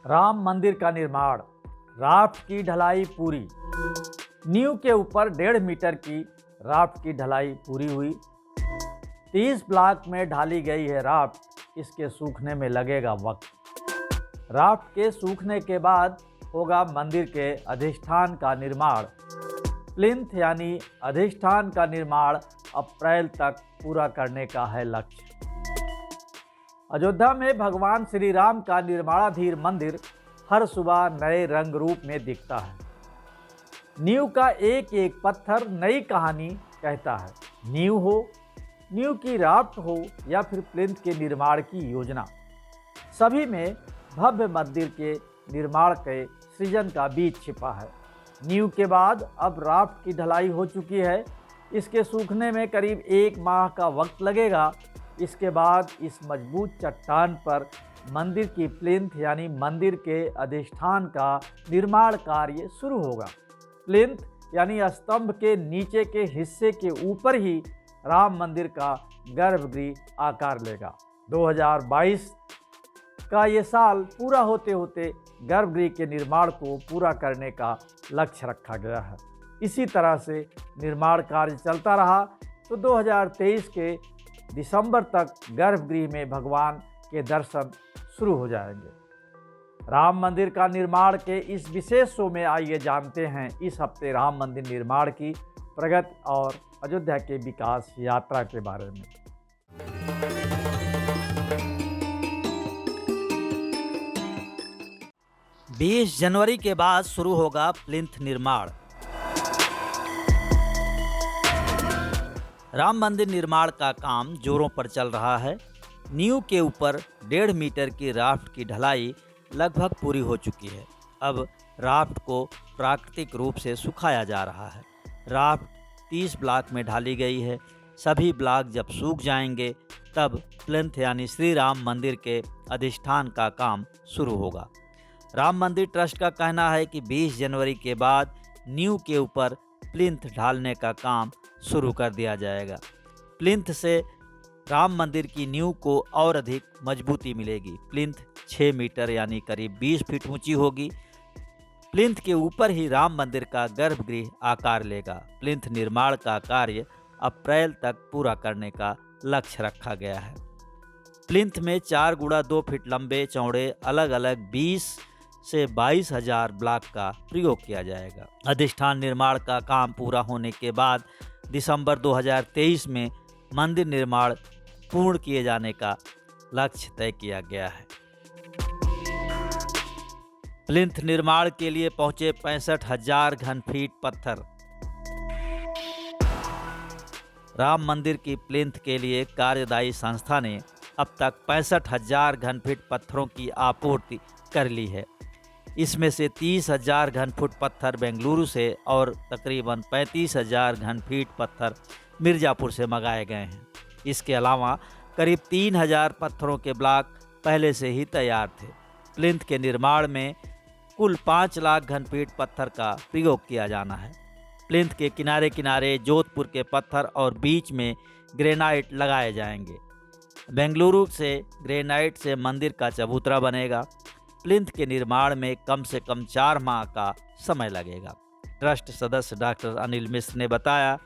राम मंदिर का निर्माण, राफ्ट की ढलाई पूरी। नींव के ऊपर 1.5 मीटर की राफ्ट की ढलाई पूरी हुई। 30 ब्लॉक में ढाली गई है राफ्ट। इसके सूखने में लगेगा वक्त। राफ्ट के सूखने के बाद होगा मंदिर के अधिष्ठान का निर्माण। प्लिंथ यानी अधिष्ठान का निर्माण अप्रैल तक पूरा करने का है लक्ष्य। अयोध्या में भगवान श्री राम का निर्माणाधीन मंदिर हर सुबह नए रंग रूप में दिखता है। नींव का एक एक पत्थर नई कहानी कहता है। नींव हो, नींव की राफ्ट हो या फिर प्लिंथ के निर्माण की योजना, सभी में भव्य मंदिर के निर्माण के सृजन का बीज छिपा है। नींव के बाद अब राफ्ट की ढलाई हो चुकी है। इसके सूखने में करीब 1 माह का वक्त लगेगा। इसके बाद इस मजबूत चट्टान पर मंदिर की प्लिंथ यानी मंदिर के अधिष्ठान का निर्माण कार्य शुरू होगा। प्लिंथ यानी स्तंभ के नीचे के हिस्से के ऊपर ही राम मंदिर का गर्भगृह आकार लेगा। 2022 का ये साल पूरा होते होते गर्भगृह के निर्माण को पूरा करने का लक्ष्य रखा गया है। इसी तरह से निर्माण कार्य चलता रहा तो 2023 के दिसंबर तक गर्भगृह में भगवान के दर्शन शुरू हो जाएंगे। राम मंदिर का निर्माण के इस विशेष शो में आइए जानते हैं इस हफ्ते राम मंदिर निर्माण की प्रगति और अयोध्या के विकास यात्रा के बारे में। 20 जनवरी के बाद शुरू होगा प्लिंथ निर्माण। राम मंदिर निर्माण का काम जोरों पर चल रहा है। नींव के ऊपर 1.5 मीटर की राफ्ट की ढलाई लगभग पूरी हो चुकी है। अब राफ्ट को प्राकृतिक रूप से सुखाया जा रहा है। राफ्ट 30 ब्लॉक में ढाली गई है। सभी ब्लॉक जब सूख जाएंगे तब प्लिंथ यानी श्री राम मंदिर के अधिष्ठान का काम शुरू होगा। राम मंदिर ट्रस्ट का कहना है कि 20 जनवरी के बाद नींव के ऊपर प्लिंथ ढालने का काम शुरू कर दिया जाएगा। प्लिंथ से राम मंदिर की नींव को और अधिक मजबूती मिलेगी। प्लिंथ 6 मीटर यानी करीब 20 फीट ऊंची होगी। प्लिंथ के ऊपर ही राम मंदिर का गर्भगृह आकार लेगा। प्लिंथ निर्माण का कार्य अप्रैल तक पूरा करने का लक्ष्य रखा गया है। प्लिंथ में 4 गुणा 2 फीट लंबे चौड़े अलग अलग 20 से 22,000 ब्लॉक का प्रयोग किया जाएगा। अधिष्ठान निर्माण का काम पूरा होने के बाद दिसंबर 2023 में मंदिर निर्माण पूर्ण किए जाने का लक्ष्य तय किया गया है। प्लिंथ निर्माण के लिए पहुंचे 65,000 घन फीट पत्थर। राम मंदिर की प्लिंथ के लिए कार्यदायी संस्था ने अब तक 65,000 घन फीट पत्थरों की आपूर्ति कर ली है। इसमें से 30,000 घन फुट पत्थर बेंगलुरु से और तकरीबन 35,000 घन फीट पत्थर मिर्ज़ापुर से मंगाए गए हैं। इसके अलावा करीब 3,000 पत्थरों के ब्लॉक पहले से ही तैयार थे। प्लिंथ के निर्माण में कुल 5 लाख घन फीट पत्थर का प्रयोग किया जाना है। प्लिंथ के किनारे किनारे जोधपुर के पत्थर और बीच में ग्रेनाइट लगाए जाएंगे। बेंगलुरु से ग्रेनाइट से मंदिर का चबूतरा बनेगा। प्लिंथ के निर्माण में कम से कम 4 माह का समय लगेगा। ट्रस्ट सदस्य डॉक्टर अनिल मिश्र ने बताया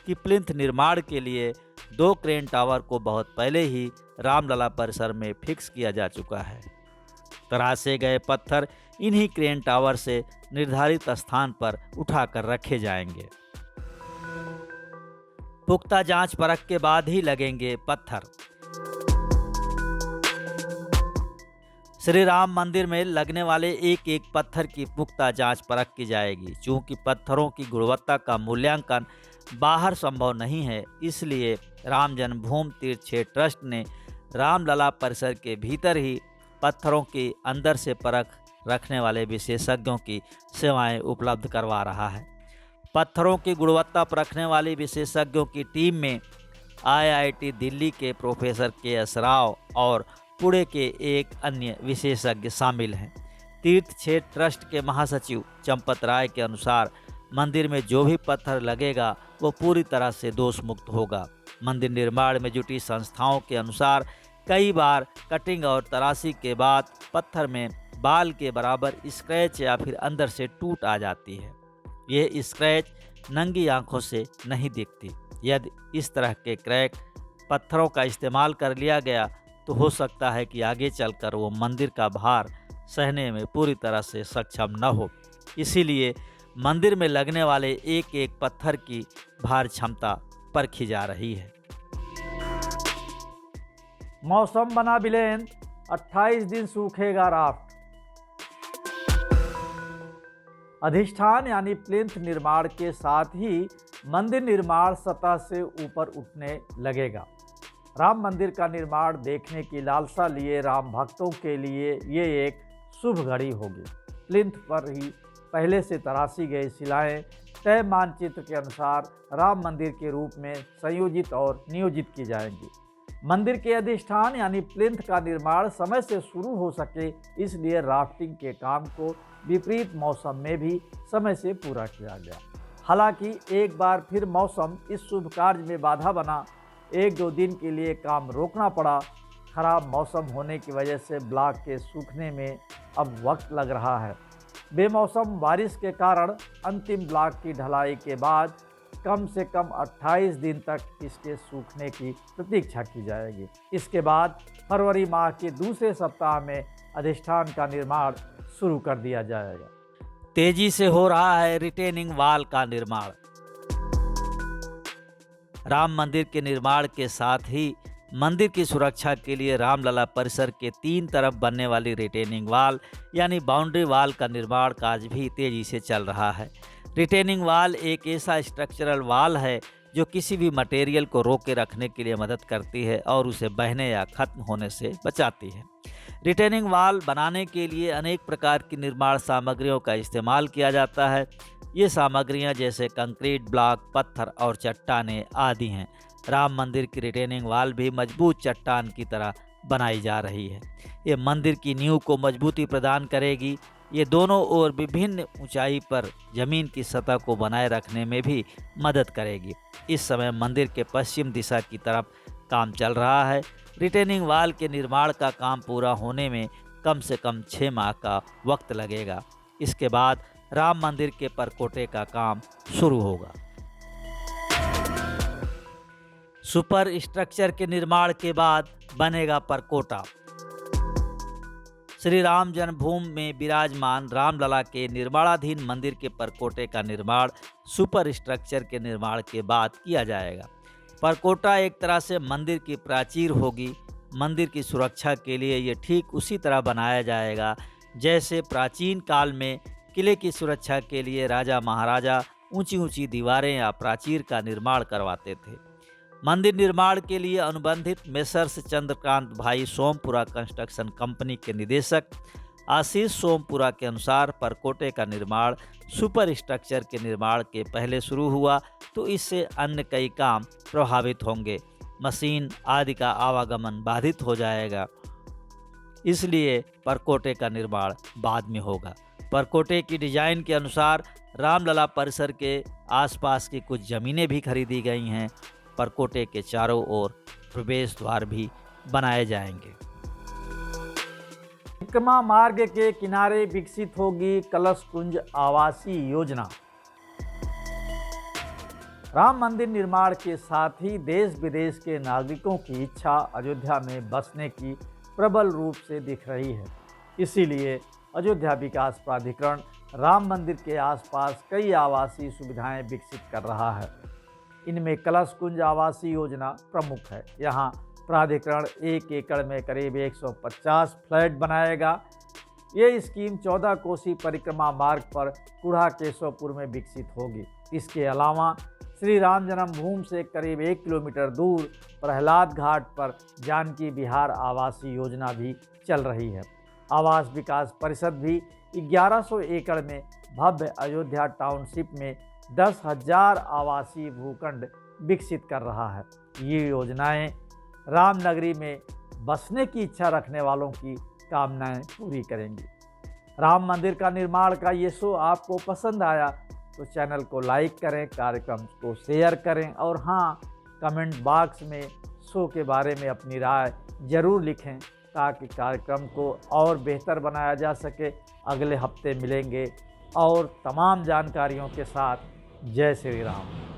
कि प्लिंथ निर्माण के लिए 2 क्रेन टावर को बहुत पहले ही रामलला परिसर में फिक्स किया जा चुका है। तराशे गए पत्थर इन्हीं क्रेन टावर से निर्धारित स्थान पर उठाकर रखे जाएंगे। पुख्ता जांच परख के बाद ही लगेंगे पत्थर। श्री राम मंदिर में लगने वाले एक एक पत्थर की पुख्ता जांच परख की जाएगी। चूँकि पत्थरों की गुणवत्ता का मूल्यांकन बाहर संभव नहीं है, इसलिए राम जन्मभूमि तीर्थ क्षेत्र ट्रस्ट ने रामलला परिसर के भीतर ही पत्थरों की अंदर से परख रखने वाले विशेषज्ञों की सेवाएं उपलब्ध करवा रहा है। पत्थरों की गुणवत्ता परखने वाली विशेषज्ञों की टीम में IIT दिल्ली के प्रोफेसर KS राव और पुणे के एक अन्य विशेषज्ञ शामिल हैं। तीर्थ क्षेत्र ट्रस्ट के महासचिव चंपत राय के अनुसार मंदिर में जो भी पत्थर लगेगा वो पूरी तरह से दोष मुक्त होगा। मंदिर निर्माण में जुटी संस्थाओं के अनुसार कई बार कटिंग और तराशी के बाद पत्थर में बाल के बराबर स्क्रैच या फिर अंदर से टूट आ जाती है। यह स्क्रैच नंगी आंखों से नहीं दिखती। यदि इस तरह के क्रैक पत्थरों का इस्तेमाल कर लिया गया तो हो सकता है कि आगे चलकर वो मंदिर का भार सहने में पूरी तरह से सक्षम न हो। इसीलिए मंदिर में लगने वाले एक एक पत्थर की भार क्षमता परखी जा रही है। मौसम बना विलेन, 28 दिन सूखेगा राफ्ट। अधिष्ठान यानी प्लिंथ निर्माण के साथ ही मंदिर निर्माण सतह से ऊपर उठने लगेगा। राम मंदिर का निर्माण देखने की लालसा लिए राम भक्तों के लिए ये एक शुभ घड़ी होगी। प्लिंथ पर ही पहले से तराशी गई शिलाएं तय मानचित्र के अनुसार राम मंदिर के रूप में संयोजित और नियोजित की जाएंगी। मंदिर के अधिष्ठान यानी प्लिंथ का निर्माण समय से शुरू हो सके, इसलिए राफ्टिंग के काम को विपरीत मौसम में भी समय से पूरा किया गया। हालांकि एक बार फिर मौसम इस शुभ कार्य में बाधा बना। 1-2 दिन के लिए काम रोकना पड़ा। खराब मौसम होने की वजह से ब्लॉक के सूखने में अब वक्त लग रहा है। बेमौसम बारिश के कारण अंतिम ब्लॉक की ढलाई के बाद कम से कम 28 दिन तक इसके सूखने की प्रतीक्षा की जाएगी। इसके बाद फरवरी माह के दूसरे सप्ताह में अधिष्ठान का निर्माण शुरू कर दिया जाएगा। तेजी से हो रहा है रिटेनिंग वॉल का निर्माण। राम मंदिर के निर्माण के साथ ही मंदिर की सुरक्षा के लिए रामलला परिसर के 3 तरफ बनने वाली रिटेनिंग वॉल यानी बाउंड्री वॉल का निर्माण कार्य भी तेजी से चल रहा है। रिटेनिंग वॉल एक ऐसा स्ट्रक्चरल वॉल है जो किसी भी मटेरियल को रोके रखने के लिए मदद करती है और उसे बहने या खत्म होने से बचाती है। रिटेनिंग वॉल बनाने के लिए अनेक प्रकार की निर्माण सामग्रियों का इस्तेमाल किया जाता है। ये सामग्रियां जैसे कंक्रीट ब्लॉक, पत्थर और चट्टानें आदि हैं। राम मंदिर की रिटेनिंग वॉल भी मजबूत चट्टान की तरह बनाई जा रही है। ये मंदिर की नींव को मजबूती प्रदान करेगी। ये दोनों ओर विभिन्न ऊंचाई पर जमीन की सतह को बनाए रखने में भी मदद करेगी। इस समय मंदिर के पश्चिम दिशा की तरफ काम चल रहा है। रिटेनिंग वॉल के निर्माण का काम पूरा होने में कम से कम 6 माह का वक्त लगेगा। इसके बाद राम मंदिर के परकोटे का काम शुरू होगा। सुपर स्ट्रक्चर के निर्माण के बाद बनेगा परकोटा। श्री राम जन्मभूमि में विराजमान रामलला के निर्माणाधीन मंदिर के परकोटे का निर्माण सुपर स्ट्रक्चर के निर्माण के बाद किया जाएगा। परकोटा एक तरह से मंदिर की प्राचीर होगी। मंदिर की सुरक्षा के लिए ये ठीक उसी तरह बनाया जाएगा जैसे प्राचीन काल में किले की सुरक्षा के लिए राजा महाराजा ऊंची ऊंची दीवारें या प्राचीर का निर्माण करवाते थे। मंदिर निर्माण के लिए अनुबंधित मेसर्स चंद्रकांत भाई सोमपुरा कंस्ट्रक्शन कंपनी के निदेशक आशीष सोमपुरा के अनुसार परकोटे का निर्माण सुपर स्ट्रक्चर के निर्माण के पहले शुरू हुआ तो इससे अन्य कई काम प्रभावित होंगे। मशीन आदि का आवागमन बाधित हो जाएगा, इसलिए परकोटे का निर्माण बाद में होगा। परकोटे की डिजाइन के अनुसार रामलला परिसर के आसपास की कुछ ज़मीनें भी खरीदी गई हैं। परकोटे के चारों ओर प्रवेश द्वार भी बनाए जाएंगे। परिक्रमा मार्ग के किनारे विकसित होगी कलश कुंज आवासीय योजना। राम मंदिर निर्माण के साथ ही देश विदेश के नागरिकों की इच्छा अयोध्या में बसने की प्रबल रूप से दिख रही है। इसीलिए अयोध्या विकास प्राधिकरण राम मंदिर के आसपास कई आवासीय सुविधाएं विकसित कर रहा है। इनमें कलश कुंज आवासीय योजना प्रमुख है। यहाँ प्राधिकरण 1 एकड़ में करीब 150 फ्लैट बनाएगा। ये स्कीम 14 कोसी परिक्रमा मार्ग पर कुढ़ा केशवपुर में विकसित होगी। इसके अलावा श्री राम जन्मभूमि से करीब 1 किलोमीटर दूर प्रहलाद घाट पर जानकी विहार आवासीय योजना भी चल रही है। आवास विकास परिषद भी 1100 एकड़ में भव्य अयोध्या टाउनशिप में 10,000 आवासीय भूखंड विकसित कर रहा है। ये योजनाएं रामनगरी में बसने की इच्छा रखने वालों की कामनाएं पूरी करेंगी। राम मंदिर का निर्माण का ये शो आपको पसंद आया तो चैनल को लाइक करें, कार्यक्रम को शेयर करें और हाँ, कमेंट बॉक्स में शो के बारे में अपनी राय जरूर लिखें। ताकि कार्यक्रम को और बेहतर बनाया जा सके। अगले हफ्ते मिलेंगे और तमाम जानकारियों के साथ। जय श्री राम।